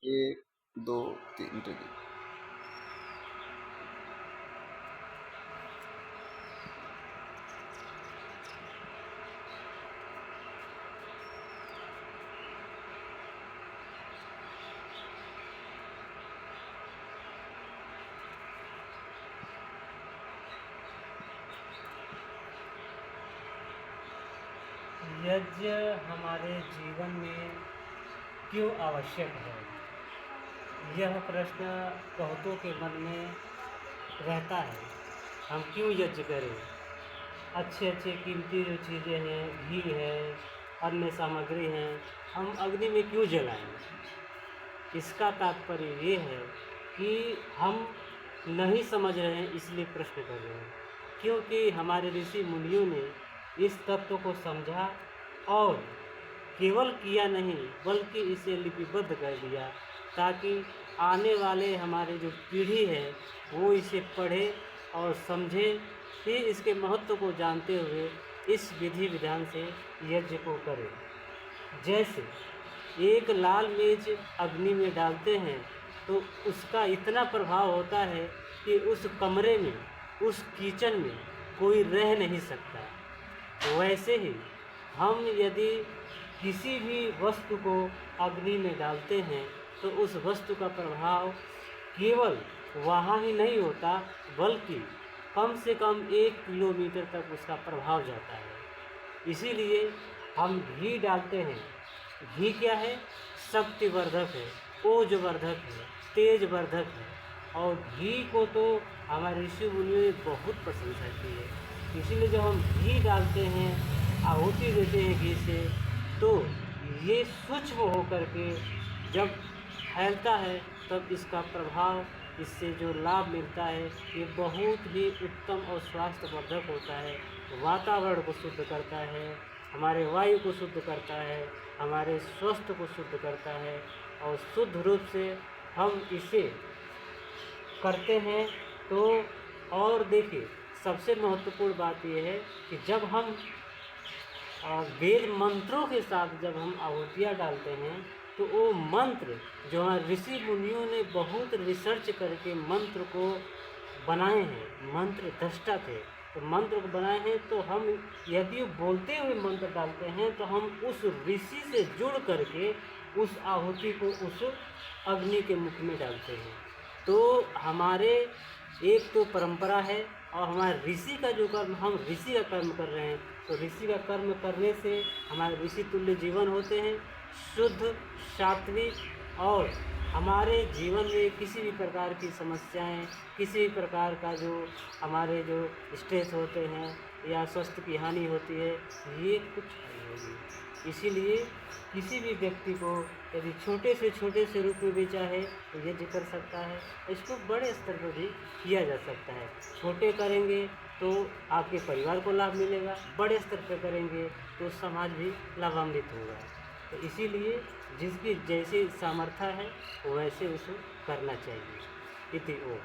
एक, दो, तीन, ठीक है। यज्ञ हमारे जीवन में क्यों आवश्यक है? यह प्रश्न बहुतों के मन में रहता है। हम क्यों यज्ञ करें? अच्छे अच्छे कीमती जो चीज़ें हैं, घी है, अन्य सामग्री हैं, हम अग्नि में क्यों जलाएं? इसका तात्पर्य ये है कि हम नहीं समझ रहे हैं, इसलिए प्रश्न कर रहे हैं। क्योंकि हमारे ऋषि मुनियों ने इस तत्व को समझा और केवल किया नहीं बल्कि इसे लिपिबद्ध कर दिया, ताकि आने वाले हमारे जो पीढ़ी है वो इसे पढ़े और समझे, फिर इसके महत्व को जानते हुए इस विधि विधान से यज्ञ को करें। जैसे एक लाल मिर्च अग्नि में डालते हैं तो उसका इतना प्रभाव होता है कि उस कमरे में, उस किचन में कोई रह नहीं सकता। वैसे ही हम यदि किसी भी वस्तु को अग्नि में डालते हैं तो उस वस्तु का प्रभाव केवल वहाँ ही नहीं होता, बल्कि कम से कम 1 किलोमीटर तक उसका प्रभाव जाता है। इसीलिए हम घी डालते हैं। घी क्या है? शक्तिवर्धक है, ओजवर्धक है, तेजवर्धक है। और घी को तो हमारे ऋषि मुनियों ने बहुत प्रशंसा की है। इसीलिए जब हम घी डालते हैं, आहुति देते हैं घी से, तो ये सूक्ष्म होकर के जब फैलता है तब इसका प्रभाव, इससे जो लाभ मिलता है ये बहुत ही उत्तम और स्वास्थ्यवर्धक होता है। वातावरण को शुद्ध करता है, हमारे वायु को शुद्ध करता है, हमारे स्वास्थ्य को शुद्ध करता है और शुद्ध रूप से हम इसे करते हैं। तो और देखिए, सबसे महत्वपूर्ण बात यह है कि जब हम वेद मंत्रों के साथ जब हम आहुतियाँ डालते हैं तो वो मंत्र जो हमारे ऋषि मुनियों ने बहुत रिसर्च करके मंत्र को बनाए हैं, मंत्र दृष्टा थे, तो मंत्र को बनाए हैं, तो हम यदि बोलते हुए मंत्र डालते हैं तो हम उस ऋषि से जुड़ करके उस आहुति को उस अग्नि के मुख में डालते हैं। तो हमारे एक तो परंपरा है और हमारे ऋषि का जो कर्म, हम ऋषि का कर्म कर रहे हैं, तो ऋषि का कर्म करने से हमारे ऋषि तुल्य जीवन होते हैं, शुद्ध, सात्विक। और हमारे जीवन में किसी भी प्रकार की समस्याएं, किसी भी प्रकार का जो हमारे जो स्ट्रेस होते हैं या स्वास्थ्य की हानि होती है, ये कुछ नहीं होगी। इसीलिए किसी भी व्यक्ति को यदि छोटे से रूप में भी चाहे तो यज्ञ कर सकता है। इसको बड़े स्तर पर भी किया जा सकता है। छोटे करेंगे तो आपके परिवार को लाभ मिलेगा, बड़े स्तर पर करेंगे तो समाज भी लाभान्वित होगा। तो इसीलिए जिसकी जैसी सामर्थ्य है वैसे उसे करना चाहिए। इति ओ।